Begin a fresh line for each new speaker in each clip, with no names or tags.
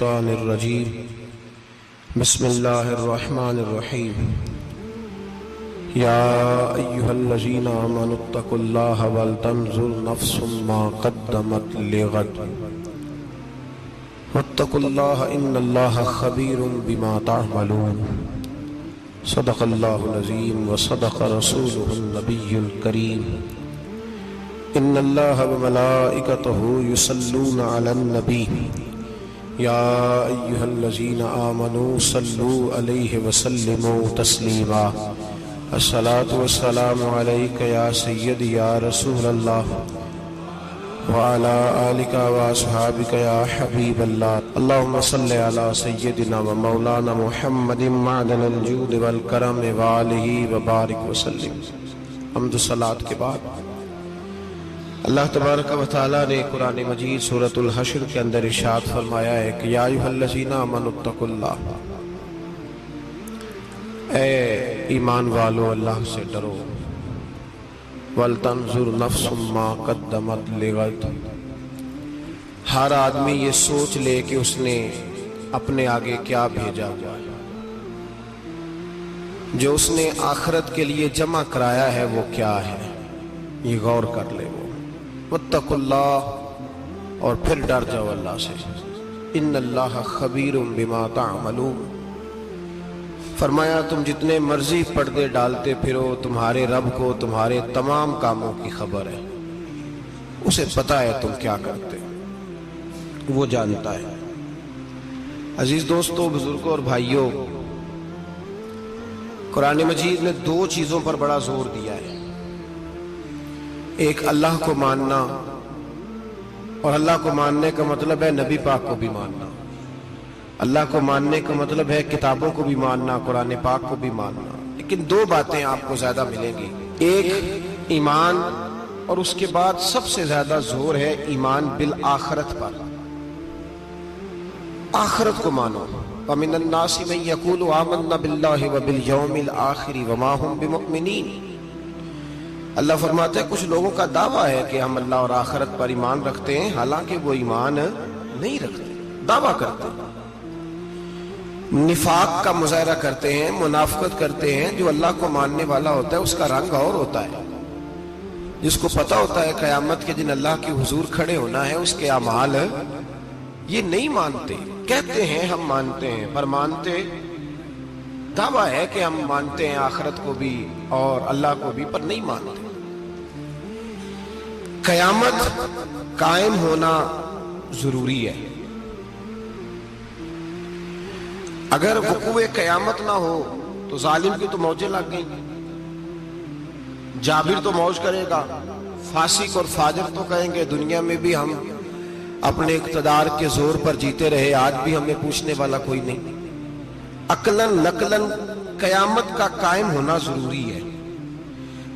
الشیطان الرجیم بسم اللہ الرحمن الرحیم یا ایہا الذین آمنوا اتقوا اللہ ولتنظر نفس ما قدمت لغد واتقوا اللہ ان اللہ خبیر بما تعملون صدق اللہ العظیم وصدق رسولہ النبی الکریم ان اللہ وملائکتہ یصلون علی النبی یا ایہا الذین آمنوا صلوا علیہ وسلموا تسلیما الصلاة والسلام علیک یا سید یا رسول اللہ وعلی آلک واصحابک یا حبیب اللہ اللہم صلی علی سیدنا و مولانا محمد معدن الجود والکرم وآلہ وبارک وسلم۔ حمد و صلاة کے بعد اللہ تبارک و تعالیٰ نے قرآن مجید سورۃ الحشر کے اندر ارشاد فرمایا ہے کہ یا ایھا الذین آمنوا اتقوا اللہ، اے ایمان والو اللہ سے ڈرو، وَلْتَنْظُرْ نَفْسٌ مَا قَدَّمَتْ لِغَدٍ، ہر آدمی یہ سوچ لے کہ اس نے اپنے آگے کیا بھیجا ہوا ہے، جو اس نے آخرت کے لیے جمع کرایا ہے وہ کیا ہے، یہ غور کر لے وہ۔ وَاتَّقُوا اللَّهَ، اور پھر ڈر جاؤ اللہ سے، ان اللہ خبیر بما تعملون، فرمایا تم جتنے مرضی پردے ڈالتے پھرو تمہارے رب کو تمہارے تمام کاموں کی خبر ہے، اسے پتہ ہے تم کیا کرتے، وہ جانتا ہے۔ عزیز دوستو، بزرگوں اور بھائیوں، قرآن مجید نے دو چیزوں پر بڑا زور دیا ہے، ایک اللہ کو ماننا، اور اللہ کو ماننے کا مطلب ہے نبی پاک کو بھی ماننا، اللہ کو ماننے کا مطلب ہے کتابوں کو بھی ماننا، قرآن پاک کو بھی ماننا۔ لیکن دو باتیں آپ کو زیادہ ملیں گی، ایک ایمان، اور اس کے بعد سب سے زیادہ زور ہے ایمان بالآخرت پر، آخرت کو مانو۔ وَمِنَ النَّاسِ مَن يَقُولُ آمَنَّا بِاللَّهِ وَبِالْيَوْمِ الْآخِرِ وَمَا هُمْ بِمُؤْمِنِينَ، اللہ فرماتا ہے کچھ لوگوں کا دعویٰ ہے کہ ہم اللہ اور آخرت پر ایمان رکھتے ہیں، حالانکہ وہ ایمان نہیں رکھتے، دعویٰ کرتے ہیں، نفاق کا مظاہرہ کرتے ہیں، منافقت کرتے ہیں۔ جو اللہ کو ماننے والا ہوتا ہے اس کا رنگ اور ہوتا ہے، جس کو پتہ ہوتا ہے قیامت کے دن اللہ کے حضور کھڑے ہونا ہے، اس کے اعمال یہ نہیں مانتے، کہتے ہیں ہم مانتے ہیں، پر مانتے، دعویٰ ہے کہ ہم مانتے ہیں آخرت کو بھی اور اللہ کو بھی، پر نہیں مانتے۔ قیامت قائم ہونا ضروری ہے، اگر وقوع قیامت نہ ہو تو ظالم کی تو موجیں لگ گئیں، جابر تو موج کرے گا، فاسق اور فاجر تو کہیں گے دنیا میں بھی ہم اپنے اقتدار کے زور پر جیتے رہے، آج بھی ہمیں پوچھنے والا کوئی نہیں۔ عقلاً نقلاً قیامت کا قائم ہونا ضروری ہے۔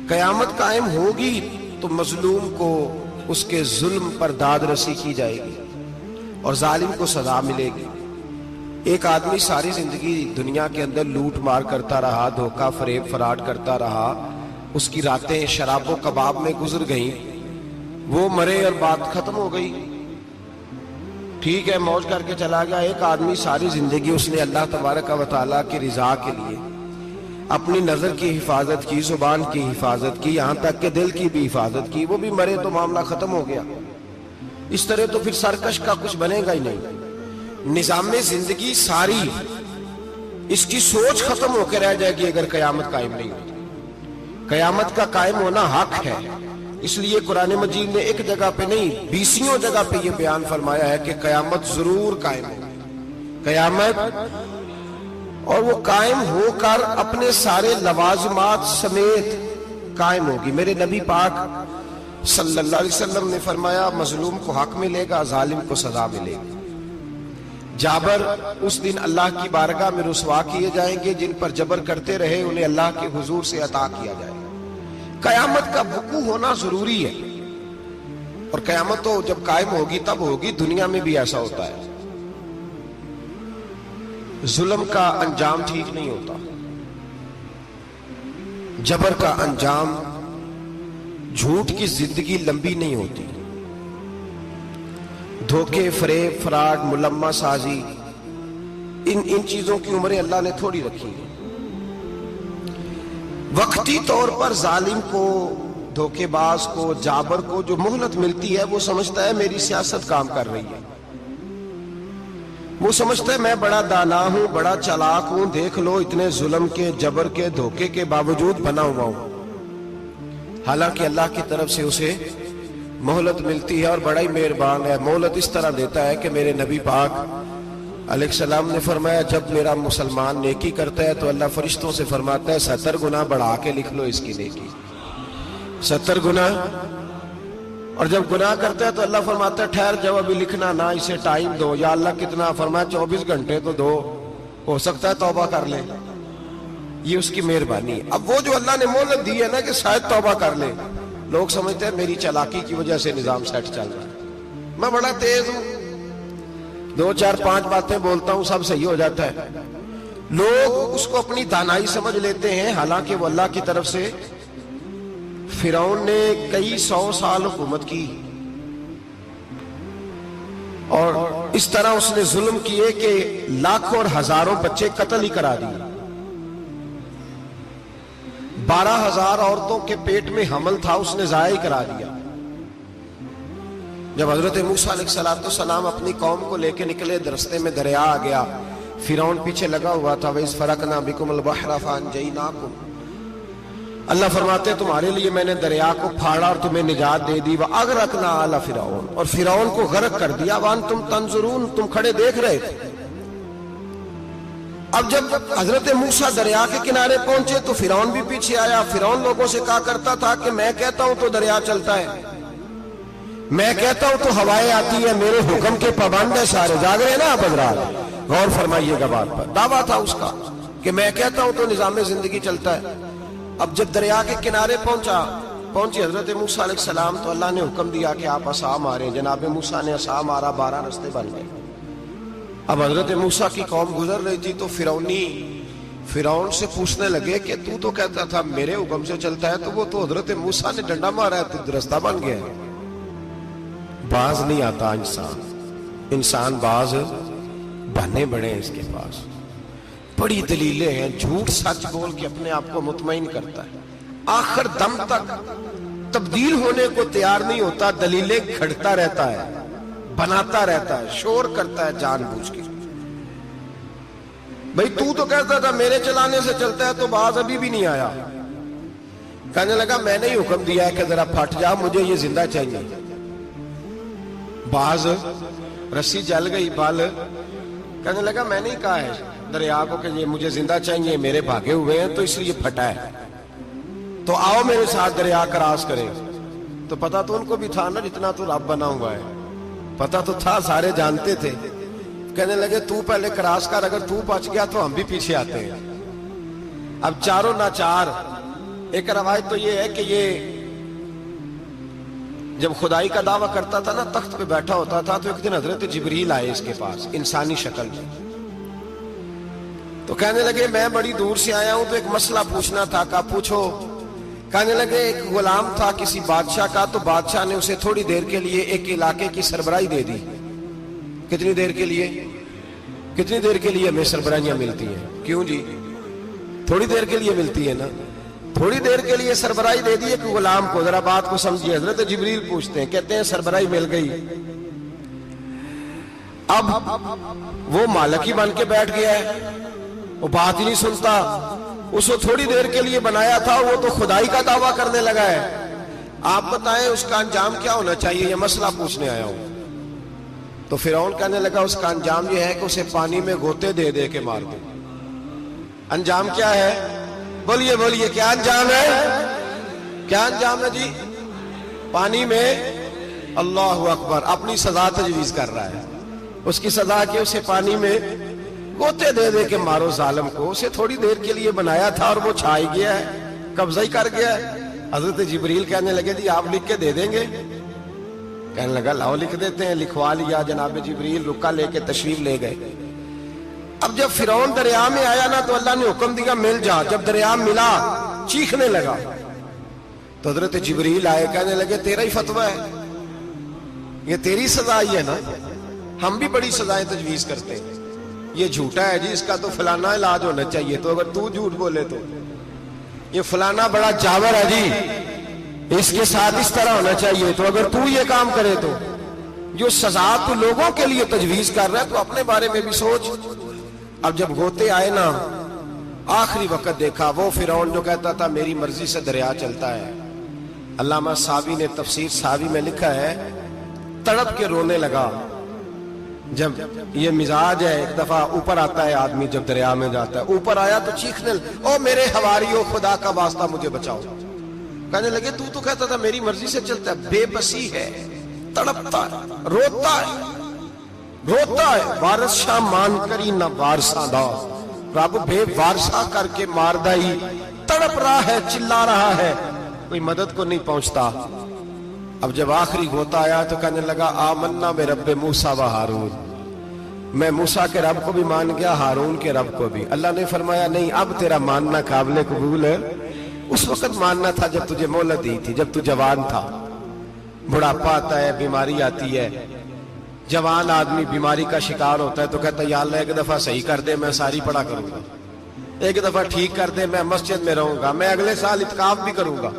قیامت قائم ہوگی تو مظلوم کو اس کے ظلم پر داد رسی کی جائے گی اور ظالم کو سزا ملے گی۔ ایک آدمی ساری زندگی دنیا کے اندر لوٹ مار کرتا رہا، دھوکہ فریب فراڈ کرتا رہا، اس کی راتیں شراب و کباب میں گزر گئیں، وہ مرے اور بات ختم ہو گئی، ٹھیک ہے موج کر کے چلا گیا۔ ایک آدمی ساری زندگی اس نے اللہ تبارک و تعالیٰ کی رضا کے لیے اپنی نظر کی حفاظت کی، زبان کی حفاظت کی، یہاں تک کہ دل کی بھی حفاظت کی، وہ بھی مرے تو معاملہ ختم ہو گیا۔ اس طرح تو پھر سرکش کا کچھ بنے گا ہی نہیں، نظام زندگی ساری اس کی سوچ ختم ہو کے رہ جائے گی اگر قیامت قائم نہیں ہوتی۔ قیامت کا قائم ہونا حق ہے، اس لیے قرآن مجید نے ایک جگہ پہ نہیں 20 جگہ پہ یہ بیان فرمایا ہے کہ قیامت ضرور قائم ہے، قیامت، اور وہ قائم ہو کر اپنے سارے لوازمات سمیت قائم ہوگی۔ میرے نبی پاک صلی اللہ علیہ وسلم نے فرمایا مظلوم کو حق ملے گا، ظالم کو سزا ملے گی۔ جابر اس دن اللہ کی بارگاہ میں رسوا کیے جائیں گے، جن پر جبر کرتے رہے انہیں اللہ کے حضور سے عطا کیا جائے گا۔ قیامت کا وقوع ہونا ضروری ہے، اور قیامت تو جب قائم ہوگی تب ہوگی، دنیا میں بھی ایسا ہوتا ہے، ظلم کا انجام ٹھیک نہیں ہوتا، جبر کا انجام، جھوٹ کی زندگی لمبی نہیں ہوتی، دھوکے، فریب، فراڈ، ملمہ سازی، ان چیزوں کی عمریں اللہ نے تھوڑی رکھی ہیں۔ وقتی طور پر ظالم کو، دھوکے باز کو، جابر کو جو مہلت ملتی ہے وہ سمجھتا ہے میری سیاست کام کر رہی ہے، وہ سمجھتا ہے میں بڑا دانا ہوں، بڑا چالاک ہوں، دیکھ لو اتنے ظلم کے، جبر کے، دھوکے کے باوجود بنا ہوا ہوں۔ حالانکہ اللہ کی طرف سے اسے مہلت ملتی ہے اور بڑا ہی مہربان ہے۔ مہلت اس طرح دیتا ہے کہ میرے نبی پاک علیہ السلام نے فرمایا جب میرا مسلمان نیکی کرتا ہے تو اللہ فرشتوں سے فرماتا ہے 70 گنا بڑھا کے لکھ لو اس کی نیکی، 70 گنا۔ اور جب گناہ کرتا ہے تو اللہ فرماتا ہے ٹھہر جاؤ ابھی لکھنا نہ، اسے ٹائم دو۔ یا اللہ کتنا؟ فرمایا 24 گھنٹے تو دو، ہو سکتا ہے توبہ کر لے، یہ اس کی مہربانی ہے۔ اب وہ جو اللہ نے مہلت دی ہے نا کہ شاید توبہ کر لے، لوگ سمجھتے ہیں میری چالاکی کی وجہ سے نظام سیٹ چل رہا ہے، میں بڑا تیز ہوں، 2 4 5 باتیں بولتا ہوں سب صحیح ہو جاتا ہے۔ لوگ اس کو اپنی دانائی سمجھ لیتے ہیں، حالانکہ وہ اللہ کی طرف سے۔ فرعون نے کئی 100 سال حکومت کی اور اس طرح اس نے ظلم کیے کہ لاکھوں اور ہزاروں بچے قتل ہی کرا دیے۔ 12,000 عورتوں کے پیٹ میں حمل تھا اس نے ضائع کرا دیا۔ جب حضرت موسیٰ علیہ السلام اپنی قوم کو لے کے نکلے، رستے میں دریا آ گیا، فرعون پیچھے لگا ہوا تھا۔ وَإِذْ فَرَقْنَا بِكُمُ الْبَحْرَ فَأَنْجَيْنَاكُمْ، اللہ فرماتے ہیں تمہارے لیے میں نے دریا کو پھاڑا اور تمہیں نجات دے دی۔ وَأَغْرَقْنَا آلَ فِرْعَوْنَ، اور فرعون کو غرق کر دیا۔ وَأَنْتُمْ تَنْظُرُونَ، تم کھڑے دیکھ رہے تھے۔ اب جب حضرت موسیٰ دریا کے کنارے پہنچے تو فرعون بھی پیچھے آیا۔ فرعون لوگوں سے کہا کرتا تھا کہ میں کہتا ہوں تو دریا چلتا ہے، میں کہتا ہوں تو ہوائیں آتی ہے، میرے حکم کے پابند ہے سارے۔ جاگ رہے ہیں نا آپ حضرات، غور فرمائیے گا بات پر۔ دعویٰ تھا اس کا کہ میں کہتا ہوں تو نظام زندگی چلتا ہے۔ اب جب دریا کے کنارے پہنچی حضرت موسیٰ علیہ السلام تو اللہ نے حکم دیا کہ آپ عصا ماریں۔ جناب موسیٰ نے عصا مارا، 12 رستے بن گئے۔ اب حضرت موسیٰ کی قوم گزر رہی تھی تو فرعون سے پوچھنے لگے کہ تو کہتا تھا میرے حکم سے چلتا ہے، تو وہ تو حضرت موسیٰ نے ڈنڈا مارا ہے تو رستہ بن گیا ہے۔ باز نہیں آتا انسان باز بنے بڑے ہیں اس کے پاس، بڑی دلیلیں ہیں، جھوٹ سچ بول کے اپنے آپ کو مطمئن کرتا ہے، آخر دم تک تبدیل ہونے کو تیار نہیں ہوتا، دلیلیں کھڑتا رہتا ہے، بناتا رہتا ہے، شور کرتا ہے جان بوجھ کے۔ بھئی تو کہتا تھا میرے چلانے سے چلتا ہے، تو باز ابھی بھی نہیں آیا۔ کہنے لگا میں نے ہی حکم دیا ہے کہ ذرا پھٹ جا، مجھے یہ زندہ چاہیے۔ باز رسی جل گئی، بال کہنے لگا میں نے ہی کہا ہے دریا کو کہ یہ مجھے زندہ چاہیے، میرے بھاگے ہوئے ہیں تو اس لیے پھٹا ہے، تو آؤ میرے ساتھ دریا کراس کرے۔ تو پتا تو ان کو بھی تھا نا جتنا تو رب بنا ہوا ہے، پتا تو تھا، سارے جانتے تھے۔ کہنے لگے تو پہلے کراس کر، اگر تو بچ گیا تو ہم بھی پیچھے آتے ہیں۔ اب چاروں ناچار۔ ایک روایت تو یہ ہے کہ یہ جب خدائی کا دعویٰ کرتا تھا نا، تخت پہ بیٹھا ہوتا تھا، تو ایک دن حضرت جبریل آئے اس کے پاس انسانی شکل میں، تو کہنے لگے میں بڑی دور سے آیا ہوں تو ایک مسئلہ پوچھنا تھا۔ کہا پوچھو۔ کہنے لگے ایک غلام تھا کسی بادشاہ کا، تو بادشاہ نے اسے تھوڑی دیر کے لیے ایک علاقے کی سربراہی دے دی۔ کتنی دیر کے لیے ہمیں سربراہیاں ملتی ہیں؟ کیوں جی؟ تھوڑی دیر کے لیے ملتی ہے نا، تھوڑی دیر کے لیے سربراہی دے دی ایک غلام کو۔ ذرا بات کو سمجھیے، حضرت جبریل پوچھتے ہیں، کہتے ہیں سربراہی مل گئی، اب وہ مالک ہی بن کے بیٹھ گیا ہے، وہ بات ہی نہیں سنتا، اس کو تھوڑی دیر کے لیے بنایا تھا، وہ تو خدائی کا دعویٰ کرنے لگا ہے۔ آپ بتائیں اس کا انجام کیا ہونا چاہیے؟ یہ مسئلہ پوچھنے آیا ہوں۔ تو فرعون کہنے لگا اس کا انجام یہ ہے کہ اسے پانی میں غوطے دے دے کے مار دے۔ انجام کیا ہے؟ بولیے کیا انجام ہے؟ کیا انجام ہے جی؟ پانی میں، اللہ اکبر، اپنی سزا تجویز کر رہا ہے۔ اس کی سزا کہ اسے پانی میں غوطے دے دے کے مارو ظالم کو۔ اسے تھوڑی دیر کے لیے بنایا تھا اور وہ چھائی گیا ہے، قبضہ ہی کر گیا ہے۔ حضرت جبریل کہنے لگے جی آپ لکھ کے دے دیں گے؟ کہنے لگا لاؤ لکھ دیتے ہیں۔ لکھوا لیا، جناب جبریل رکا لے کے تشریف لے گئے۔ اب جب فرعون دریا میں آیا نا تو اللہ نے حکم دیا مل جا۔ جب دریا ملا چیخنے لگا تو حضرت جبریل آئے، کہنے لگے تیرا ہی فتویٰ ہے، یہ تیری سزا ہی ہے نا. ہم بھی بڑی سزائیں تجویز کرتے ہیں. یہ جھوٹا ہے جی، اس کا تو فلانا علاج ہونا چاہیے، تو اگر تو جھوٹ بولے تو یہ فلانا بڑا جاور ہے جی، اس کے ساتھ اس طرح ہونا چاہیے، تو اگر تو یہ کام کرے تو جو سزا تو لوگوں کے لیے تجویز کر رہا ہے تو اپنے بارے میں بھی سوچ. اب جب غوطے آئے نا، آخری وقت دیکھا وہ فرعون جو کہتا تھا میری مرضی سے دریا چلتا ہے. علامہ ساوی نے تفسیر ساوی میں لکھا ہے تڑپ کے رونے لگا. جب یہ مزاج ہے، ایک دفعہ اوپر آتا ہے آدمی جب دریا میں جاتا ہے، اوپر آیا تو چیخنے او میرے حواریو خدا کا واسطہ مجھے بچاؤ. کہنے لگے تو کہتا تھا میری مرضی سے چلتا ہے. بے بسی ہے، تڑپتا ہے، روتا ہے. وارث شاہ مان کری نہ وارثہ دا، رب بے وارثہ کر کے مار دائی. تڑپ رہا ہے، چلا رہا ہے، کوئی مدد کو نہیں پہنچتا. اب جب آخری غوطہ آیا تو کہنے لگا آمنا بے رب موسیٰ و ہارون، میں موسیٰ کے رب کو بھی مان گیا، ہارون کے رب کو بھی. اللہ نے فرمایا نہیں، اب تیرا ماننا قابل قبول ہے. اس وقت ماننا تھا جب تجھے مہلت دی تھی، جب تو جوان تھا. بڑھاپا آتا ہے، بیماری آتی ہے، جوان آدمی بیماری کا شکار ہوتا ہے تو کہتا ہے یا اللہ ایک دفعہ صحیح کر دے، میں ساری پڑھا کروں گا. ایک دفعہ ٹھیک کر دے، میں مسجد میں رہوں گا، میں اگلے سال اعتکاف بھی کروں گا،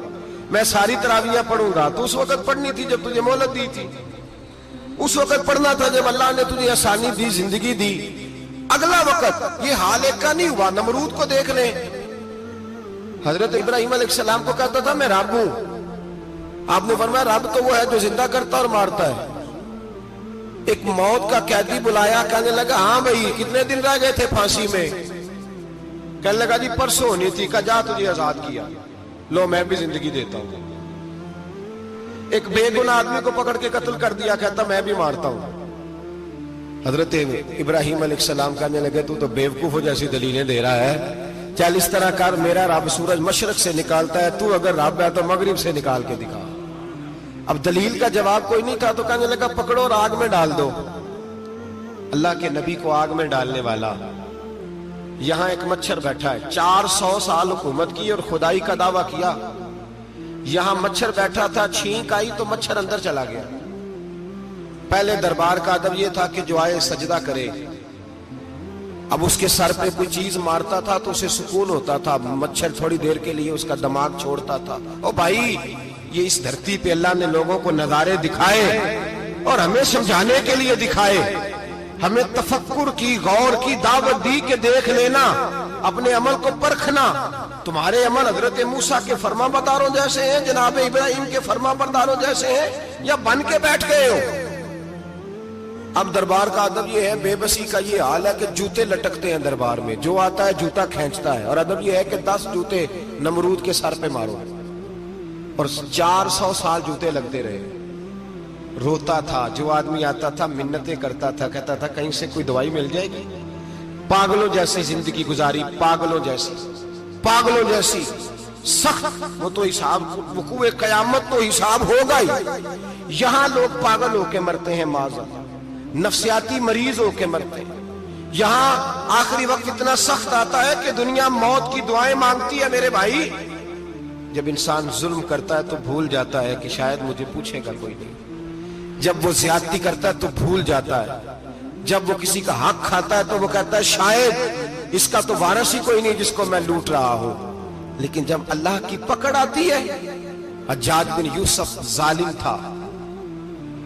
میں ساری تراویحیں پڑھوں گا. تو اس وقت پڑھنی تھی جب تجھے مہلت دی تھی. اس وقت پڑھنا تھا جب اللہ نے تجھے آسانی دی، زندگی دی. اگلا وقت یہ حال ایک کا نہیں ہوا. نمرود کو دیکھ لیں، حضرت ابراہیم علیہ السلام کو کہتا تھا میں رب ہوں. آپ نے فرمایا رب تو وہ ہے جو زندہ کرتا اور مارتا ہے. ایک موت کا قیدی بلایا، کہنے لگا ہاں بھائی کتنے دن رہ گئے تھے پھانسی میں؟ کہنے لگا جی پرسوں ہونی تھی. کہا جا تجھے آزاد کیا، لو میں بھی زندگی دیتا ہوں. ایک بے گناہ آدمی کو پکڑ کے قتل کر دیا، کہتا میں بھی مارتا ہوں. حضرت ابراہیم علیہ السلام کہنے لگے تو بیوقوفوں جیسی دلیلیں دے رہا ہے. چل اس طرح کر، میرا رب سورج مشرق سے نکالتا ہے، تو اگر رب ہے تو مغرب سے نکال کے دکھا. اب دلیل کا جواب کوئی نہیں تھا تو کہنے لگا پکڑو اور آگ میں ڈال دو. اللہ کے نبی کو آگ میں ڈالنے والا. یہاں ایک مچھر بیٹھا ہے، 400 سال حکومت کی اور خدائی کا دعویٰ کیا. یہاں مچھر بیٹھا تھا، چھینک آئی تو مچھر اندر چلا گیا. پہلے دربار کا ادب یہ تھا کہ جو آئے سجدہ کرے. اب اس کے سر پہ کوئی چیز مارتا تھا تو اسے سکون ہوتا تھا. مچھر تھوڑی دیر کے لیے اس کا دماغ چھوڑتا تھا. او بھائی یہ اس دھرتی پہ اللہ نے لوگوں کو نظارے دکھائے اور ہمیں سمجھانے کے لیے دکھائے. ہمیں تفکر کی، غور کی دعوت دی کہ دیکھ لینا، اپنے عمل کو پرکھنا. تمہارے عمل حضرت موسیٰ کے فرما برداروں جیسے ہیں، جناب ابراہیم کے فرما برداروں جیسے ہیں، یا بن کے بیٹھ گئے ہو؟ اب دربار کا ادب یہ ہے، بے بسی کا یہ حال ہے کہ جوتے لٹکتے ہیں دربار میں، جو آتا ہے جوتا کھینچتا ہے. اور ادب یہ ہے کہ 10 جوتے نمرود کے سر پہ مارو. اور 400 سال جوتے لگتے رہے. روتا تھا، جو آدمی آتا تھا منتیں کرتا تھا، کہتا تھا کہیں سے کوئی دوائی مل جائے گی. پاگلوں جیسی زندگی گزاری، پاگلوں جیسی سخت. وہ تو حساب، وقوع قیامت تو حساب ہوگا ہی. یہاں لوگ پاگل ہو کے مرتے ہیں، معذرت نفسیاتی مریض ہو کے مرتے ہیں. یہاں آخری وقت اتنا سخت آتا ہے کہ دنیا موت کی دعائیں مانگتی ہے. میرے بھائی جب انسان ظلم کرتا ہے تو بھول جاتا ہے کہ شاید مجھے پوچھے گا کوئی نہیں. جب وہ زیادتی کرتا ہے تو بھول جاتا ہے. جب وہ کسی کا حق کھاتا ہے تو وہ کہتا ہے شاید اس کا تو وارث ہی کوئی نہیں جس کو میں لوٹ رہا ہوں. لیکن جب اللہ کی پکڑ آتی ہے، حجاج بن یوسف ظالم تھا،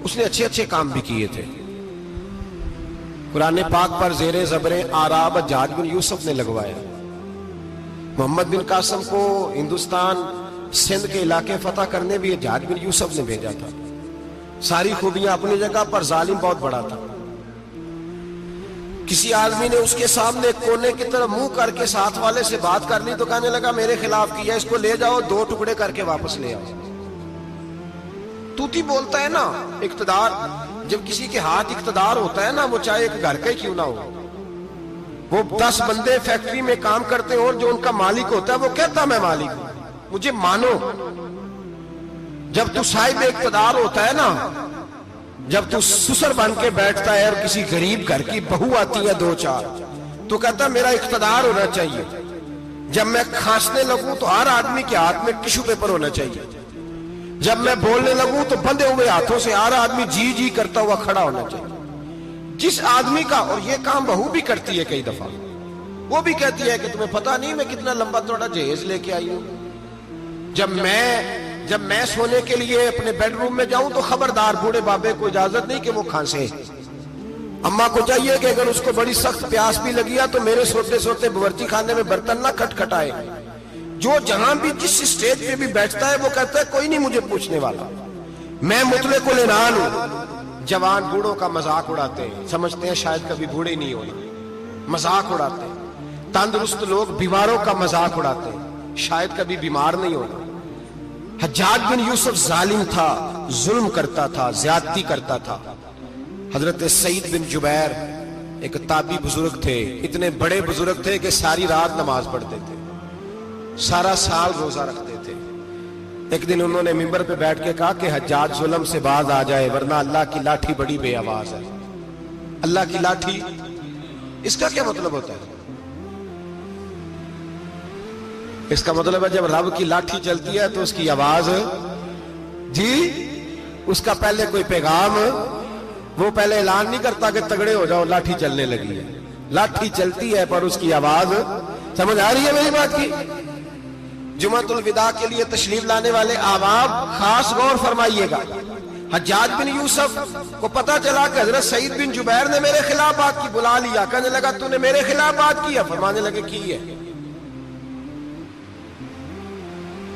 اس نے اچھے کام بھی کیے تھے. قرآن پاک پر زیر زبر آراب حجاج بن یوسف نے لگوایا. محمد بن قاسم کو ہندوستان سندھ کے علاقے فتح کرنے بھی حجاج بن یوسف نے بھیجا تھا. ساری خوبیاں اپنی جگہ پر، ظالم بہت بڑا تھا. کسی آدمی نے اس کے سامنے کونے کی طرف منہ کر کے ساتھ والے سے بات کر لی تو کہنے لگا میرے خلاف کیا، اس کو لے جاؤ، 2 ٹکڑے کر کے واپس لے آؤ. توتی بولتا ہے نا اقتدار. جب کسی کے ہاتھ اقتدار ہوتا ہے نا، وہ چاہے ایک گھر کا ہی کیوں نہ ہو، وہ 10 بندے فیکٹری میں کام کرتے ہیں اور جو ان کا مالک ہوتا ہے وہ کہتا میں مالک ہوں، مجھے مانو. جب تو صاحب اقتدار ہوتا ہے نا، جب تو سسر بن کے بیٹھتا ہے اور کسی غریب گھر کی بہو آتی ہے 2-4 تو کہتا میرا اقتدار ہونا چاہیے. جب میں کھانسنے لگوں تو ہر آدمی کے ہاتھ میں ٹشو پیپر ہونا چاہیے. جب میں بولنے لگوں تو بندھے ہوئے ہاتھوں سے آ رہا آدمی جی جی کرتا ہوا کھڑا ہونا چاہیے. جس آدمی کا، اور یہ کام بہو بھی کرتی ہے کئی دفعہ، وہ بھی کہتی ہے کہ تمہیں پتا نہیں میں کتنا لمبا چوڑا جہیز لے کے آئی ہوں. جب میں سونے کے لیے اپنے بیڈ روم میں جاؤں تو خبردار بوڑھے بابے کو اجازت نہیں کہ وہ کھانسے. اماں کو چاہیے کہ اگر اس کو بڑی سخت پیاس بھی لگی ہے تو میرے سوتے سوتے باورچی خانے میں برتن نہ کھٹکھٹائے. جو جہاں بھی جس اسٹیج پہ بھی بیٹھتا ہے وہ کہتا ہے کوئی نہیں مجھے پوچھنے والا، میں مطلق العنان ہوں. جوان بوڑھوں کا مذاق اڑاتے ہیں، سمجھتے ہیں شاید کبھی بوڑھے نہیں ہونا، مذاق اڑاتے ہیں. تندرست لوگ بیماروں کا مذاق اڑاتے ہیں، شاید کبھی بیمار نہیں ہونا. حجاج بن یوسف ظالم تھا، ظلم کرتا تھا، زیادتی کرتا تھا. حضرت سعید بن جبیر ایک تابعی بزرگ تھے، اتنے بڑے بزرگ تھے کہ ساری رات نماز پڑھتے تھے، سارا سال روزہ رکھتے تھے. ایک دن انہوں نے منبر پہ بیٹھ کے کہا کہ حجاج ظلم سے باز آ جائے ورنہ اللہ کی لاٹھی بڑی بے آواز ہے. اللہ کی لاٹھی، اس کا کیا مطلب ہوتا ہے؟ اس کا مطلب ہے جب رب کی لاٹھی چلتی ہے تو اس کی آواز، جی اس کا پہلے کوئی پیغام، وہ پہلے اعلان نہیں کرتا کہ تگڑے ہو جاؤ لاٹھی چلنے لگی ہے. لاٹھی چلتی ہے پر اس کی آواز، سمجھ آ رہی ہے میری بات کی؟ جمعۃ الوداع کے لیے تشریف لانے والے احباب خاص غور فرمائیے گا. حجاج بن یوسف کو پتا چلا کہ حضرت سعید بن جبیر نے میرے خلاف بات کی، بلا لیا، کہنے لگا تو نے میرے خلاف بات کی ہے؟ فرمانے لگے کی ہے.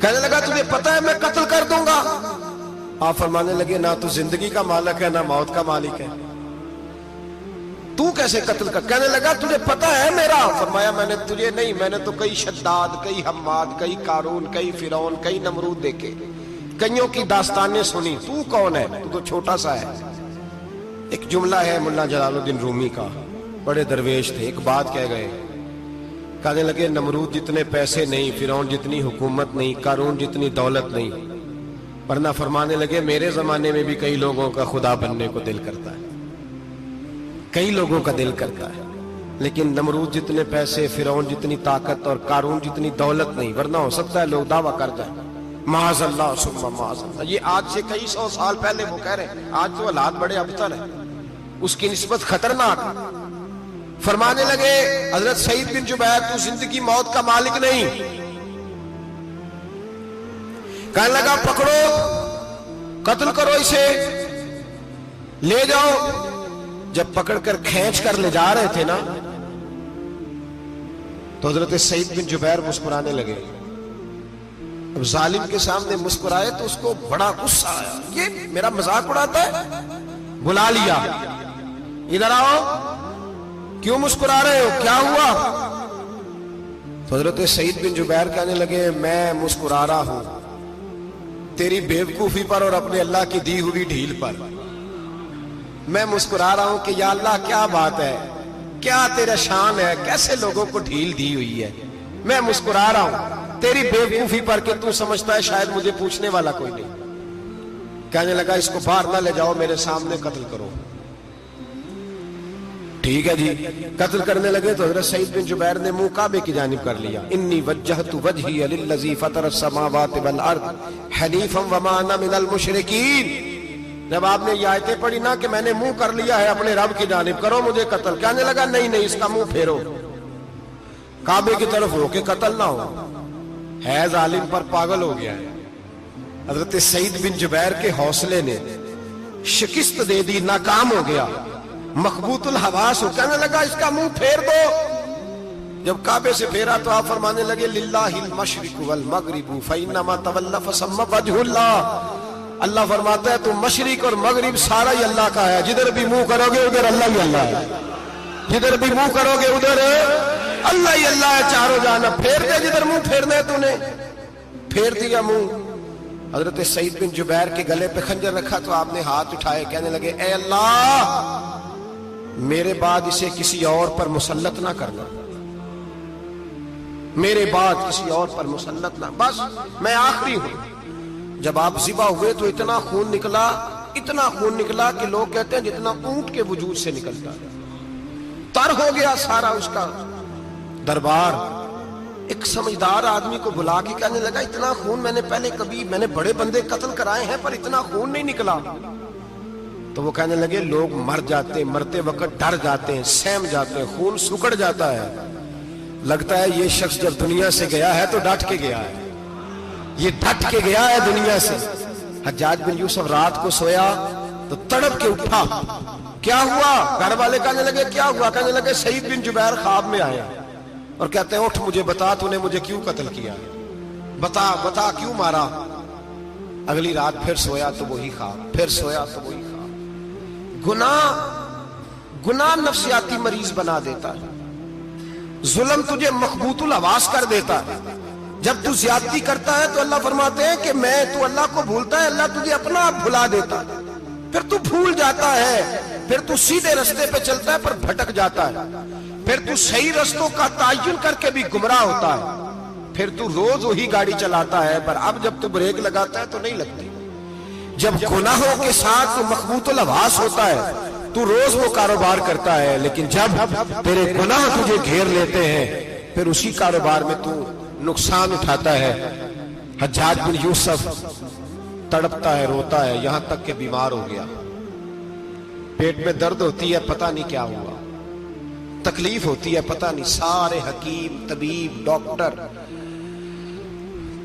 کہنے لگا تجھے پتا ہے میں قتل کر دوں گا؟ آپ فرمانے لگے نہ تو زندگی کا مالک ہے نہ موت کا مالک ہے، تو کیسے قتل کر؟ کہنے لگا تجھے پتا ہے میرا؟ فرمایا میں نے تجھے نہیں، میں نے تو کئی شداد، کئی حماد، کئی قارون، کئی فرعون، کئی نمرود دیکھے، کئیوں کی داستانیں سنی، تو کون ہے؟ تو چھوٹا سا ہے. ایک جملہ ہے ملا جلال الدین رومی کا، بڑے درویش تھے، ایک بات کہہ گئے، کہنے لگے نمرود جتنے پیسے نہیں، فرعون جتنی حکومت نہیں، قارون جتنی دولت نہیں، ورنہ فرمانے لگے میرے زمانے میں بھی کئی لوگوں کا خدا بننے کو دل کرتا ہے، کئی لوگوں کا دل کرتا ہے، لیکن نمرود جتنے پیسے، فرعون جتنی طاقت اور قارون جتنی دولت نہیں، ورنہ ہو سکتا ہے لوگ دعویٰ کر جائیں معاذ اللہ ثم معاذ اللہ. یہ آج سے کئی سو سال پہلے وہ کہہ رہے ہیں، آج تو حالات بڑے ابتر ہیں، اس کی نسبت خطرناک. فرمانے لگے حضرت سعید بن جبیر تو زندگی موت کا مالک نہیں. کہنے لگا پکڑو، قتل کرو اسے، لے جاؤ. جب پکڑ کر کھینچ کر لے جا رہے تھے نا تو حضرت سعید بن جبیر مسکرانے لگے. اب ظالم کے سامنے مسکرائے تو اس کو بڑا غصہ آیا، یہ میرا مذاق اڑاتا ہے. بلا لیا، ادھر آؤ، کیوں مسکرا رہے ہو، کیا ہوا؟ تو حضرت سعید بن جبیر کہنے لگے میں مسکرا رہا ہوں تیری بیوقوفی پر اور اپنے اللہ کی دی ہوئی ڈھیل پر. میں مسکرا رہا ہوں کہ یا اللہ کیا بات ہے، کیا تیرا شان ہے، کیسے لوگوں کو ڈھیل دی ہوئی ہے. میں مسکرا رہا ہوں تیری بیوقوفی پر کہ تو سمجھتا ہے شاید مجھے پوچھنے والا کوئی نہیں. کہنے لگا اس کو باہر نہ لے جاؤ، میرے سامنے قتل کرو. ٹھیک ہے جی. قتل کرنے لگے تو حضرت سعید بن جبیر نے منہ کعبے کی جانب کر لیا. انی وجہت وجہی للذی فطر السماوات والارض حنیفا وما انا من المشرکین. جب آپ نے یہ آیتیں پڑھی نا کہ میں نے منہ کر لیا ہے اپنے رب کی جانب، کرو مجھے قتل، کہنے لگا نہیں نہیں اس کا منہ پھیرو، کعبے کی طرف ہو کے قتل نہ ہو. ہے ظالم پر پاگل ہو گیا ہے. حضرت سعید بن جبیر کے حوصلے نے شکست دے دی، ناکام ہو گیا، مخبوط الحواس ہو. کہنے لگا اس کا منہ پھیر دو. جب کعبے سے پھیرا تو آپ فرمانے لگے للہ المشرق والمغرب فإنما تولى فثم وجه اللہ. اللہ فرماتا ہے تم مشرق اور مغرب سارا ہی اللہ کا ہے، جدھر بھی منہ کرو گے ادھر اللہ ہی اللہ ہے، جدھر بھی منہ کرو گے ادھر اللہ ہی اللہ ہے چاروں جانب. پھیر دے جدھر منہ پھیرنا ہے تو نے، پھیر دیا منہ. حضرت سعید بن جبیر کے گلے پہ خنجر رکھا تو آپ نے ہاتھ اٹھائے، کہنے لگے اے اللہ میرے بعد اسے کسی اور پر مسلط نہ کرنا، میرے بعد کسی اور پر مسلط نہ، بس میں آخری ہوں. جب آپ ذبح ہوئے تو اتنا خون نکلا کہ لوگ کہتے ہیں جتنا اونٹ کے وجود سے نکلتا ہے. تر ہو گیا سارا اس کا دربار. ایک سمجھدار آدمی کو بلا کے کہنے لگا اتنا خون میں نے بڑے بندے قتل کرائے ہیں پر اتنا خون نہیں نکلا. تو وہ کہنے لگے لوگ مر جاتے ہیں، مرتے وقت ڈر جاتے ہیں، سہم جاتے ہیں، خون سکڑ جاتا ہے. لگتا ہے یہ شخص جب دنیا سے گیا ہے تو ڈٹ کے گیا ہے، یہ ڈٹ کے گیا ہے دنیا سے. حجاج بن یوسف رات کو سویا تو تڑپ کے اٹھا. کیا ہوا؟ گھر والے کہنے لگے کیا ہوا؟ کہنے لگے سعید بن جبیر خواب میں آیا اور کہتے ہیں اٹھ مجھے بتا تو نے مجھے کیوں قتل کیا، بتا کیوں مارا. اگلی رات پھر سویا تو وہی خواب، پھر سویا تو وہی خواب. گناہ نفسیاتی مریض بنا دیتا ہے، ظلم تجھے مخبوط الحواس کر دیتا ہے. جب تو زیادتی کرتا ہے تو اللہ فرماتے ہیں کہ تو اللہ کو بھولتا ہے، اللہ تجھے اپنا آپ بھلا دیتا ہے. پھر تو بھول جاتا ہے، پھر تو سیدھے رستے پہ چلتا ہے پر بھٹک جاتا ہے. پھر تو صحیح رستوں کا تعین کر کے بھی گمراہ ہوتا ہے. پھر تو روز وہی گاڑی چلاتا ہے پر اب جب تو بریک لگاتا ہے تو نہیں لگتی. جب گناہوں کے ساتھ تو مخبوط الحواس ہوتا ہے تو روز وہ کاروبار کرتا ہے، لیکن جب تیرے گناہ تجھے گھیر لیتے ہیں پھر اسی کاروبار میں تو نقصان اٹھاتا ہے. حجاج بن یوسف تڑپتا ہے، روتا ہے، یہاں تک کہ بیمار ہو گیا. پیٹ میں درد ہوتی ہے، پتہ نہیں کیا ہوا، تکلیف ہوتی ہے، پتہ نہیں. سارے حکیم، طبیب، ڈاکٹر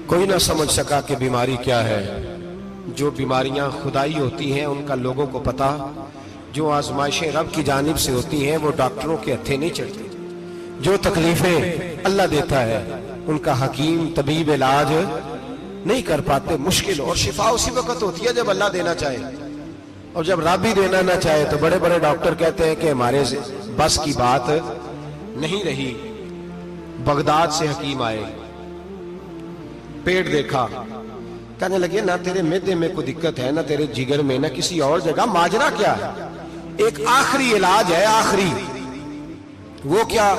کوئی نہ سمجھ سکا کہ بیماری کیا ہے. جو بیماریاں خدائی ہوتی ہیں ان کا لوگوں کو پتا، جو آزمائشیں رب کی جانب سے ہوتی ہیں وہ ڈاکٹروں کے ہتھے نہیں چڑھتی. جو تکلیفیں اللہ دیتا ہے ان کا حکیم طبیب علاج نہیں کر پاتے. مشکل اور شفا اسی وقت ہوتی ہے جب اللہ دینا چاہے، اور جب رب ہی دینا نہ چاہے تو بڑے بڑے ڈاکٹر کہتے ہیں کہ ہمارے بس کی بات نہیں رہی. بغداد سے حکیم آئے، پیٹ دیکھا، کہنے لگے نہ تیرے معدے میں کوئی دقت ہے، نہ تیرے جگر میں، نہ کسی اور جگہ، ماجرا کیا ہے؟ ایک آخری علاج ہے، آخری. وہ کیا؟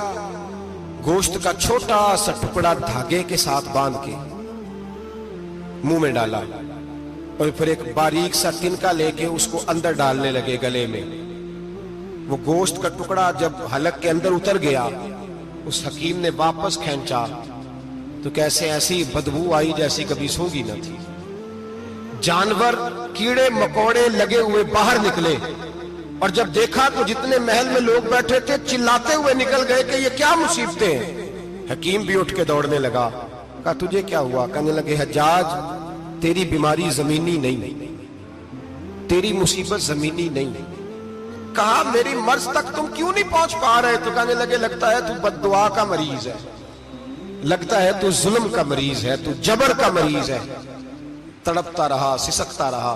گوشت کا چھوٹا سا ٹکڑا دھاگے کے ساتھ باندھ کے منہ میں ڈالا اور پھر ایک باریک سا تنکا لے کے اس کو اندر ڈالنے لگے گلے میں. وہ گوشت کا ٹکڑا جب حلق کے اندر اتر گیا اس حکیم نے واپس کھینچا تو کیسے ایسی بدبو آئی جیسی کبھی سونگی نہ تھی. جانور کیڑے مکوڑے لگے ہوئے باہر نکلے اور جب دیکھا تو جتنے محل میں لوگ بیٹھے تھے چلاتے ہوئے نکل گئے کہ یہ کیا مصیبتیں ہیں. حکیم بھی اٹھ کے دوڑنے لگا. کہا تجھے کیا ہوا؟ کہنے لگے حجاج تیری بیماری زمینی نہیں، تیری مصیبت زمینی نہیں. کہا میری مرض تک تم کیوں نہیں پہنچ پا رہے؟ تو کہنے لگے لگتا ہے تو بد دعا کا مریض ہے، لگتا ہے تو ظلم کا مریض ہے، تو جبر کا مریض ہے. تڑپتا رہا، سسکتا رہا.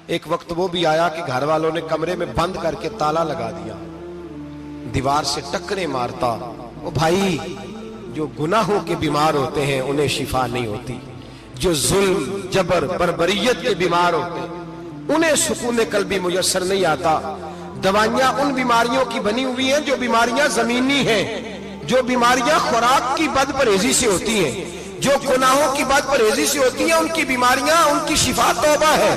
ایک وقت وہ بھی آیا کہ گھر والوں نے کمرے میں بند کر کے تالا لگا دیا، دیوار سے ٹکرے مارتا. وہ بھائی جو گناہوں کے بیمار ہوتے ہیں انہیں شفا نہیں ہوتی، جو ظلم، جبر، بربریت کے بیمار ہوتے ہیں انہیں سکون قلبی میسر نہیں آتا. دوائیاں ان بیماریوں کی بنی ہوئی ہیں جو بیماریاں زمینی ہیں، جو بیماریاں خوراک کی بد پرہیزی سے ہوتی ہیں، جو گناہوں کی بد پرہیزی سے ہوتی ہیں. ان کی بیماریاں، ان کی شفا توبہ ہے،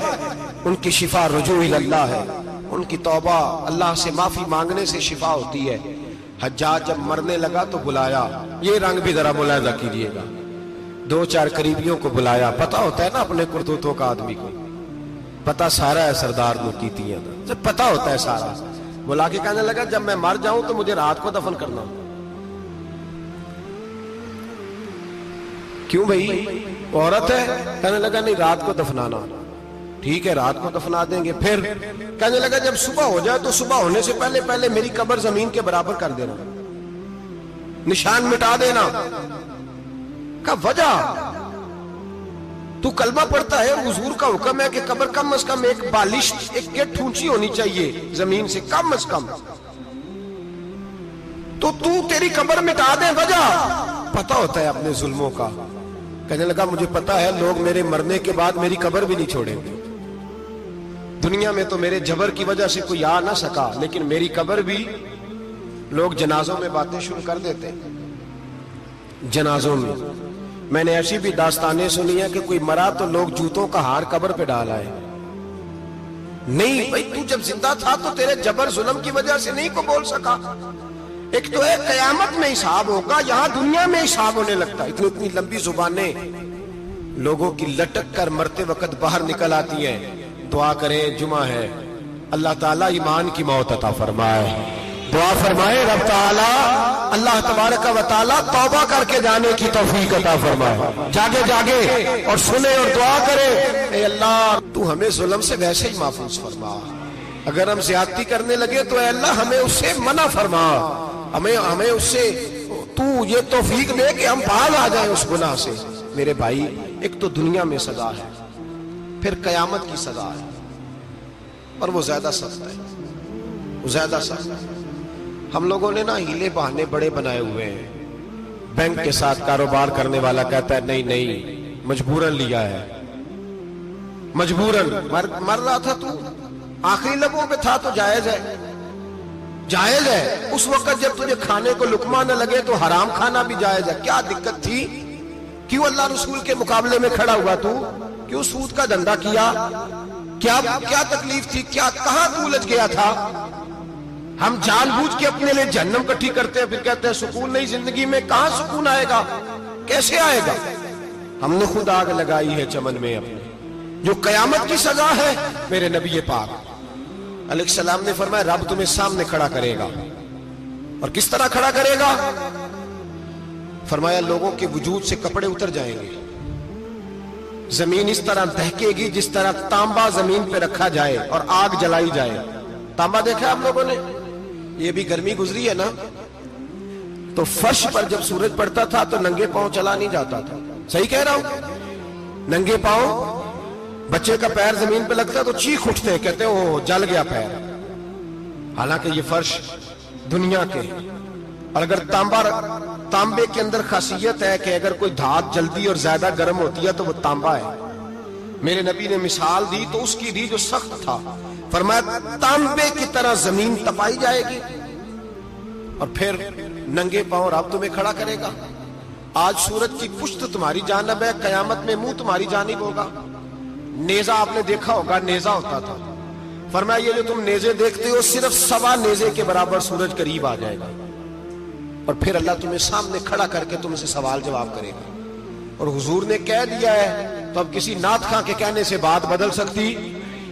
ان کی شفا رجوع اللہ ہے، ان کی توبہ اللہ سے معافی مانگنے سے شفا ہوتی ہے. حجاج جب مرنے لگا تو بلایا، یہ رنگ بھی ذرا ملاحظہ کیجئے گا، 2-4 قریبیوں کو بلایا. پتہ ہوتا ہے نا اپنے کرتوتوں کا آدمی کو، پتہ سارا ہے سردار مکیتیاں جب پتہ ہوتا ہے سارا. بلا کے کہنے لگا جب میں مر جاؤں تو مجھے رات کو دفن کرنا. کیوں بھائی عورت ہے؟ کہنے لگا نہیں رات کو دفنانا. ٹھیک ہے رات کو دفنا دیں گے. پھر کہنے لگا جب صبح ہو جائے تو صبح ہونے سے پہلے پہلے میری قبر زمین کے برابر کر دینا، نشان مٹا دینا. کا وجہ تو کلمہ پڑھتا ہے اور حضور کا حکم ہے کہ قبر کم از کم ایک بالش، ایک گٹ اونچی ہونی چاہیے زمین سے کم از کم، تو تیری قبر مٹا دے. وجہ پتہ ہوتا ہے اپنے ظلموں کا. کہنے لگا مجھے پتہ ہے لوگ میرے مرنے کے بعد میری قبر بھی نہیں چھوڑیں گے. دنیا میں تو میرے جبر کی وجہ سے کوئی آ نہ سکا، لیکن میری قبر بھی لوگ جنازوں میں باتیں شروع کر دیتے ہیں. جنازوں میں نے ایسی بھی داستانیں سنی ہیں کہ کوئی مرا تو لوگ جوتوں کا ہار قبر پہ ڈال آئے. نہیں بھائی تو جب زندہ تھا تو تیرے جبر ظلم کی وجہ سے نہیں کو بول سکا. ایک تو ہے قیامت میں حساب ہوگا، یہاں دنیا میں حساب ہونے لگتا ہے. اتنی لمبی زبانیں لوگوں کی لٹک کر مرتے وقت باہر نکل آتی ہیں. دعا کریں، جمعہ ہے، اللہ تعالیٰ ایمان کی موت عطا فرمائے. دعا فرمائے رب تعالیٰ اللہ تبارک و تعالیٰ توبہ کر کے جانے کی توفیق عطا فرمائے. جاگے جاگے اور سنے اور دعا کرے، اے اللہ تو ہمیں ظلم سے ویسے ہی محفوظ فرما. اگر ہم زیادتی کرنے لگے تو اے اللہ ہمیں اس سے منع فرما. ہمیں اس سے تو یہ توفیق دے کہ ہم باز آ جائیں اس گناہ سے. میرے بھائی، ایک تو دنیا میں سزا ہے، پھر قیامت کی سزا ہے، اور وہ زیادہ سخت ہے، وہ زیادہ سخت ہے. ہم لوگوں نے نا ہیلے بہانے بڑے بنائے ہوئے ہیں. بینک کے ساتھ کاروبار کرنے والا کہتا ہے نہیں نہیں مجبوراً لیا ہے، مجبوراً. مر رہا تھا تو آخری لبوں پہ تھا تو جائز ہے، جائز ہے. اس وقت جب تجھے کھانے کو لقمہ نہ لگے تو حرام کھانا بھی جائز ہے. کیا دقت تھی؟ کیوں اللہ رسول کے مقابلے میں کھڑا ہوا تو؟ کیوں سود کا دھندا کیا؟ کیا تکلیف تھی؟ کہاں تو الجھ گیا تھا؟ ہم جان بوجھ کے اپنے لیے جہنم کٹھی کرتے ہیں، پھر کہتے ہیں سکون نہیں زندگی میں. کہاں سکون آئے گا؟ کیسے آئے گا؟ ہم نے خود آگ لگائی ہے چمن میں اپنے. جو قیامت کی سزا ہے، میرے نبی پاک علیہ السلام نے فرمایا رب تمہیں سامنے کھڑا کرے گا. اور کس طرح کھڑا کرے گا؟ فرمایا لوگوں کے وجود سے کپڑے اتر جائیں گے، زمین اس طرح دہکے گی جس طرح تانبا زمین پہ رکھا جائے اور آگ جلائی جائے. تانبا دیکھا آپ لوگوں نے؟ یہ بھی گرمی گزری ہے نا، تو فرش پر جب سورج پڑتا تھا تو ننگے پاؤں چلا نہیں جاتا تھا. صحیح کہہ رہا ہوں؟ ننگے پاؤں، بچے کا پیر زمین پہ لگتا تو چیخ اٹھتے، کہتے ہیں وہ جل گیا پیر. حالانکہ یہ فرش دنیا کے. اور اگر تانبے کے اندر خاصیت ہے کہ اگر کوئی دھات جلدی اور زیادہ گرم ہوتی ہے تو وہ تانبا ہے. میرے نبی نے مثال دی تو اس کی دی جو سخت تھا. فرمایا تانبے کی طرح زمین تپائی جائے گی اور پھر ننگے پاؤں رب تمہیں کھڑا کرے گا. آج سورج کی پشت تمہاری جانب ہے، قیامت میں منہ تمہاری جانب ہوگا. نیزہ آپ نے دیکھا ہوگا، نیزہ ہوتا تھا. فرمایا یہ جو تم نیزے دیکھتے ہو صرف 1.25 نیزے کے برابر سورج قریب آ جائے گا، اور پھر اللہ تمہیں سامنے کھڑا کر کے تم سے سوال جواب کرے گا. اور حضور نے کہہ دیا ہے تو اب کسی نعت خواں کے کہنے سے بات بدل سکتی،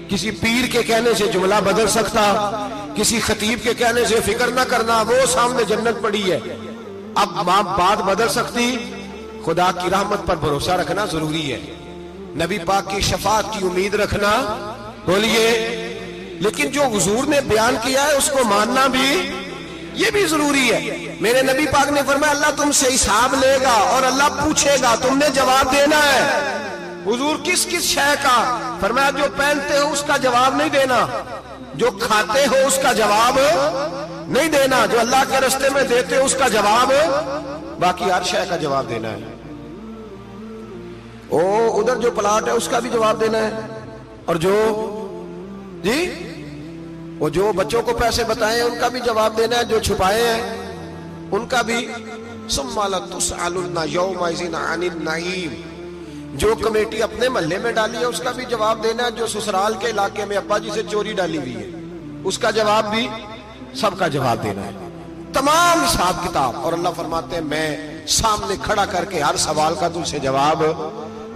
کسی پیر کے کہنے سے جملہ بدل سکتا، کسی خطیب کے کہنے سے فکر نہ کرنا وہ سامنے جنت پڑی ہے، اب بات بدل سکتی. خدا کی رحمت پر بھروسہ رکھنا ضروری ہے، نبی پاک کی شفاعت کی امید رکھنا. بولیے. لیکن جو حضور نے بیان کیا ہے اس کو ماننا بھی یہ بھی ضروری ہے. میرے نبی پاک نے فرمایا اللہ تم سے حساب لے گا اور اللہ پوچھے گا، تم نے جواب دینا ہے. حضور کس کس شے کا؟ فرمایا جو پہنتے ہو اس کا جواب نہیں دینا، جو کھاتے ہو اس کا جواب نہیں دینا، جو اللہ کے راستے میں دیتے ہو اس کا جواب، باقی ہر شے کا جواب دینا ہے. ادھر جو پلاٹ ہے اس کا بھی جواب دینا ہے، اور جو بچوں کو پیسے بتائے ان کا بھی جواب دینا ہے، جو چھپائے ہیں ان کا بھی. ثم لتسألن یومئذ عن النعیم. جو کمیٹی اپنے محلے میں ڈالی ہے اس کا بھی جواب دینا ہے، جو سسرال کے علاقے میں ابا جی سے چوری ڈالی ہوئی ہے اس کا جواب بھی، سب کا جواب دینا ہے. تمام حساب کتاب. اور اللہ فرماتے ہیں میں سامنے کھڑا کر کے ہر سوال کا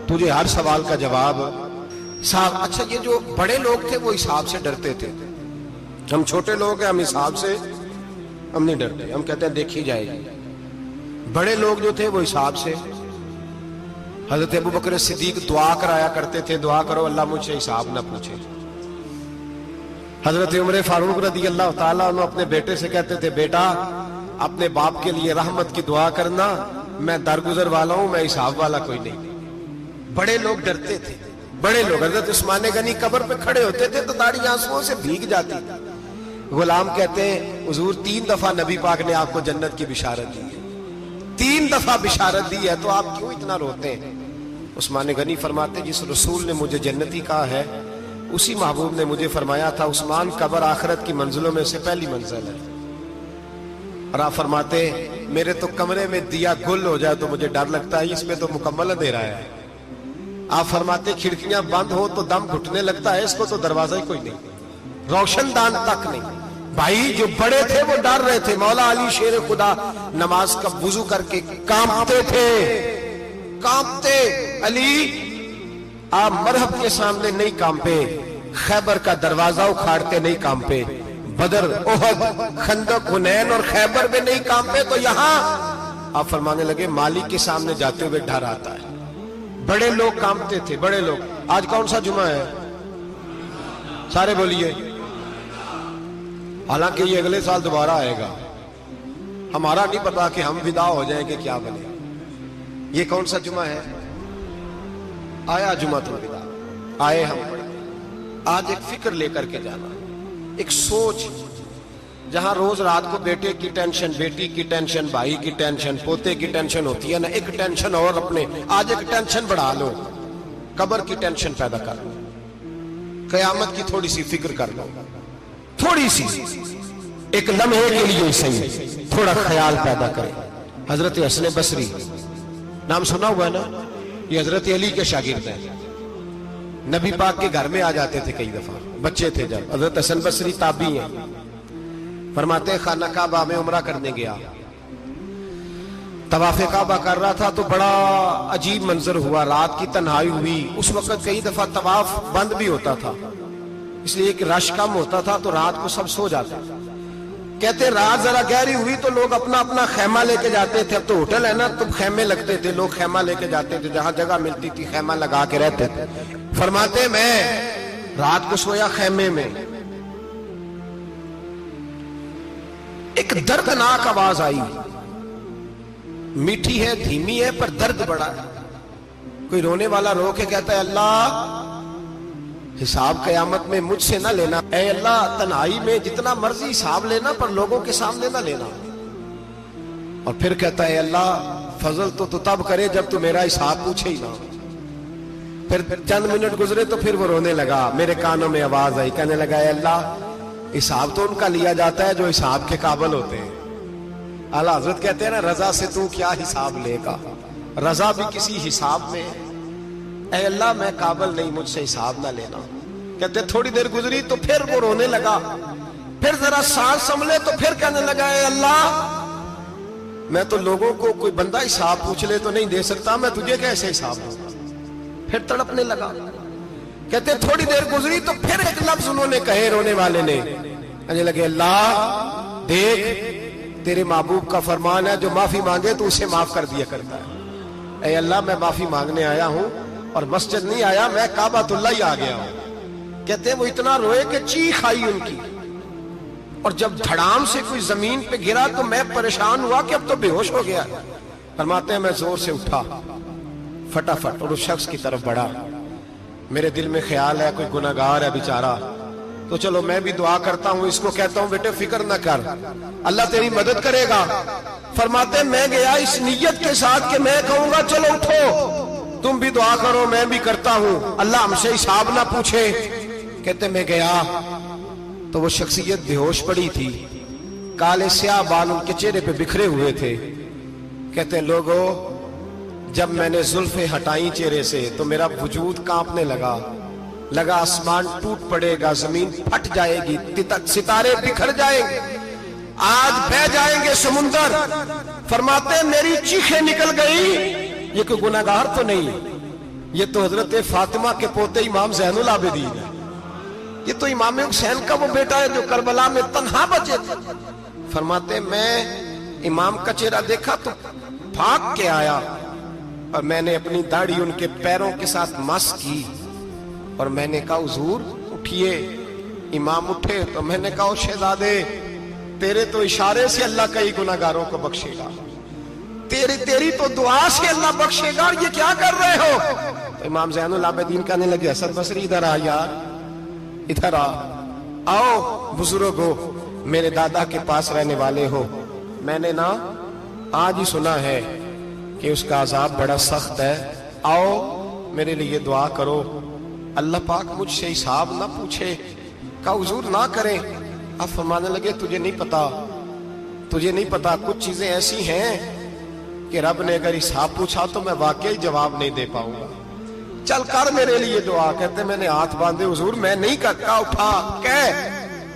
تجھے ہر سوال کا جواب. صاحب اچھا یہ جو بڑے لوگ تھے وہ حساب سے ڈرتے تھے، ہم چھوٹے لوگ ہیں ہم حساب سے ہم نہیں ڈرتے، ہم کہتے ہیں دیکھی جائے گی. بڑے لوگ جو تھے وہ حساب سے. حضرت ابو بکر صدیق دعا کرایا کرتے تھے، دعا کرو اللہ مجھ سے حساب نہ پوچھے. حضرت عمر فاروق رضی اللہ تعالیٰ عنہ اپنے بیٹے سے کہتے تھے بیٹا اپنے باپ کے لیے رحمت کی دعا کرنا، میں درگزر والا ہوں، میں حساب والا کوئی نہیں. بڑے لوگ ڈرتے تھے، بڑے لوگ. حضرت عثمان غنی قبر پہ کھڑے ہوتے تھے تو داڑھی آنسوؤں سے بھیگ جاتی. غلام کہتے ہیں حضور 3 دفعہ نبی پاک نے آپ کو جنت کی بشارت دی ہے، 3 دفعہ بشارت دی ہے، تو آپ کیوں اتنا روتے ہیں؟ عثمان غنی فرماتے جس رسول نے مجھے جنتی کہا ہے اسی محبوب نے مجھے فرمایا تھا عثمان قبر آخرت کی منزلوں میں سے پہلی منزل ہے. اور آپ فرماتے میرے تو کمرے میں دیا گل ہو جائے تو مجھے ڈر لگتا ہے، اس میں تو مکمل اندھیرا ہے. آپ فرماتے کھڑکیاں بند ہو تو دم گھٹنے لگتا ہے، اس کو تو دروازہ ہی کوئی نہیں، روشن دان تک نہیں. بھائی جو بڑے تھے وہ ڈر رہے تھے. مولا علی شیر خدا نماز کا وضو کر کے کانپتے تھے, کانپتے. علی آپ مرحب کے سامنے نہیں کانپے, خیبر کا دروازہ اکھاڑتے نہیں کانپے, بدر احد خندق حنین اور خیبر میں نہیں کانپے, تو یہاں آپ فرمانے لگے مالک کے سامنے جاتے ہوئے ڈر آتا ہے. بڑے لوگ کانپتے تھے, بڑے لوگ. آج کون سا جمعہ ہے؟ سارے بولیے. حالانکہ یہ اگلے سال دوبارہ آئے گا, ہمارا نہیں پتا کہ ہم ودا ہو جائیں کہ کیا بنے. یہ کون سا جمعہ ہے؟ آیا جمعہ تو ودا, آئے ہم. آج ایک فکر لے کر کے جانا, ایک سوچ. جہاں روز رات کو بیٹے کی ٹینشن, بیٹی کی ٹینشن, بھائی کی ٹینشن, پوتے کی ٹینشن ہوتی ہے نا, ایک ٹینشن اور اپنے آج ایک ٹینشن بڑھا لو, قبر کی ٹینشن پیدا کر لو, قیامت کی تھوڑی سی فکر کر لو, تھوڑی سی, ایک لمحے کے لیے صحیح تھوڑا خیال پیدا کرے. حضرت حسن بصری نام سنا ہوا ہے نا, یہ حضرت علی کے شاگرد ہیں. نبی پاک کے گھر میں آ جاتے تھے کئی دفعہ, بچے تھے جب. حضرت حسن بصری تابعی ہیں. فرماتے خانہ کعبہ میں عمرہ کرنے گیا, طواف کعبہ کر رہا تھا تو بڑا عجیب منظر ہوا. رات کی تنہائی ہوئی. اس وقت کئی دفعہ طواف بند بھی ہوتا تھا, اس لیے کہ رش کم ہوتا تھا تو رات کو سب سو جاتے. کہتے رات ذرا گہری ہوئی تو لوگ اپنا اپنا خیمہ لے کے جاتے تھے. اب تو ہوٹل ہے نا تو خیمے لگتے تھے, لوگ خیمہ لے کے جاتے تھے, جہاں جگہ ملتی تھی خیمہ لگا کے رہتے تھے. فرماتے میں رات کو سویا خیمے میں, ایک دردناک آواز آئی. میٹھی ہے, دھیمی ہے, پر درد بڑا ہے. کوئی رونے والا رو کے کہتا ہے اللہ حساب قیامت میں مجھ سے نہ لینا, اے اللہ تنہائی میں جتنا مرضی حساب لینا پر لوگوں کے سامنے نہ لینا. اور پھر کہتا ہے اللہ فضل تو تب کرے جب تو میرا حساب پوچھے ہی نہ. پھر چند منٹ گزرے تو پھر وہ رونے لگا. میرے کانوں میں آواز آئی, کہنے لگا اے اللہ حساب تو ان کا لیا جاتا ہے جو حساب کے قابل ہوتے ہیں. اعلیٰ حضرت کہتے ہیں نا رضا سے تو کیا حساب لے گا, رضا بھی کسی حساب میں. اے اللہ میں قابل نہیں, مجھ سے حساب نہ لینا. کہتے تھوڑی دیر گزری تو پھر وہ رونے لگا. پھر ذرا سانس سنبھلے تو پھر کہنے لگا اے اللہ میں تو لوگوں کو کوئی بندہ حساب پوچھ لے تو نہیں دے سکتا, میں تجھے کیسے حساب دوں. پھر تڑپنے لگا. کہتے تھوڑی دیر گزری تو پھر ایک لفظ انہوں نے کہے, رونے والے نے, کہنے لگے اللہ دیکھ تیرے محبوب کا فرمان ہے جو معافی مانگے تو اسے معاف کر دیا کرتا ہے. اے اللہ میں معافی مانگنے آیا ہوں اور مسجد نہیں آیا, میں کعبۃ اللہ ہی آ گیا ہوں. کہتے ہیں وہ اتنا روئے کہ چیخ آئی ان کی, اور جب دھڑام سے کوئی زمین پہ گرا تو میں پریشان ہوا کہ اب تو بے ہوش ہو گیا. فرماتے ہیں میں زور سے اٹھا فٹافٹ اور اس شخص کی طرف بڑھا. میرے دل میں خیال ہے کوئی گناہگار ہے بیچارہ, تو چلو میں بھی دعا کرتا ہوں. اس کو کہتا ہوں بیٹے فکر نہ کر, اللہ تیری مدد کرے گا. فرماتے ہیں میں گیا اس نیت کے ساتھ کہ میں کہوں گا چلو اٹھو تم بھی دعا کرو, میں بھی کرتا ہوں, اللہ ہم سے حساب نہ پوچھے. کہتے میں گیا تو وہ شخصیت بے ہوش پڑی تھی, کالے سیاہ بال ان کے چہرے پہ بکھرے ہوئے تھے. کہتے ہیں لوگوں جب میں نے زلفیں ہٹائیں چہرے سے تو میرا وجود کانپنے لگا آسمان ٹوٹ پڑے گا, زمین پھٹ جائے گی, ستارے بکھر جائیں گے, آج بہ جائیں گے سمندر. فرماتے ہیں میری چیخیں نکل گئی. یہ کوئی گناہگار تو نہیں, یہ تو حضرت فاطمہ کے پوتے امام زین العابدین ہے. یہ تو امام حسین کا وہ بیٹا ہے جو کربلا میں تنہا بچے تھے. فرماتے ہیں میں امام کا چہرہ دیکھا تو بھاگ کے آیا اور میں نے اپنی داڑھی ان کے پیروں کے ساتھ مس کی اور میں نے کہا حضور اٹھیے. امام اٹھے تو میں نے کہا شہزادے تیرے تو اشارے سے اللہ کئی گناہگاروں کو بخشے گا, تیری تو دعا سے اللہ بخشے گا, یہ کیا کر رہے ہو. تو امام زین العابدین کہنے لگے حسن بصری ادھر آ یار, ادھر آؤ بزرگو, میرے دادا کے پاس رہنے والے ہو. میں نے نا آج ہی سنا ہے کہ اس کا عذاب بڑا سخت ہے, آؤ میرے لیے دعا کرو, اللہ پاک مجھ سے حساب نہ پوچھے. کہا حضور نہ کریں. آپ فرمانے لگے تجھے نہیں پتا کچھ چیزیں ایسی ہیں کہ رب نے اگر حساب پوچھا تو میں واقعی جواب نہیں دے پاؤں گا, چل کر میرے لیے دعا. کہتے میں نے ہاتھ باندھے, حضور میں نہیں کرتا, اٹھا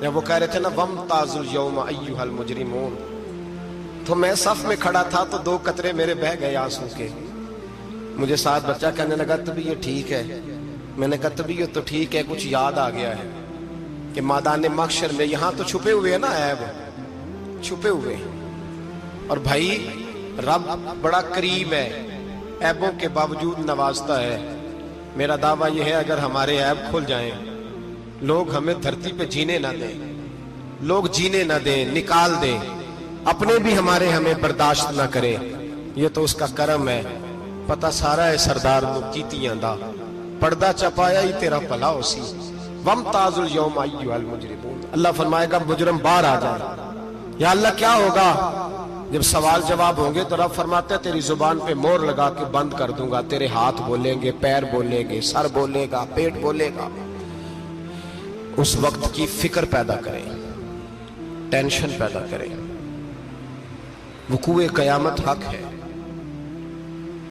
جب وہ کہہ رہے تھے نا وَامْتَازُوا الْيَوْمَ أَيُّهَا الْمُجْرِمُونَ، تو میں صف میں کھڑا تھا تو 2 قطرے میرے بہہ گئے آنسو کے. مجھے ساتھ بچہ کہنے لگا تبھی یہ ٹھیک ہے. میں نے کہا تبھی یہ تو ٹھیک ہے، کچھ یاد آ گیا ہے کہ میدان محشر میں یہاں تو چھپے ہوئے ہیں نا عیب، چھپے ہوئے ہیں. اور بھائی رب بڑا قریب ہے، عیبوں کے باوجود نوازتا ہے. میرا دعویٰ یہ ہے اگر ہمارے عیب کھل جائیں، لوگ ہمیں دھرتی پہ جینے نہ دیں، لوگ جینے نہ دیں، نکال دیں، اپنے بھی ہمیں برداشت نہ کریں، یہ تو اس کا کرم ہے. پتہ سارا ہے سردار نو کیتیاں دا، پردہ چپایا ہی تیرا بھلا ہو سی. وَامْتَازُوا الْيَوْمَ أَيُّهَا الْمُجْرِمُونَ. اللہ فرمائے گا مجرم باہر آ جائے. یا اللہ کیا ہوگا؟ جب سوال جواب ہوں گے تو رب فرماتے ہیں تیری زبان پہ مور لگا کے بند کر دوں گا. تیرے ہاتھ بولیں گے، پیر بولیں گے، سر بولے گا، پیٹ بولے گا. اس وقت کی فکر پیدا کریں، ٹینشن پیدا کریں. وقوع قیامت حق ہے.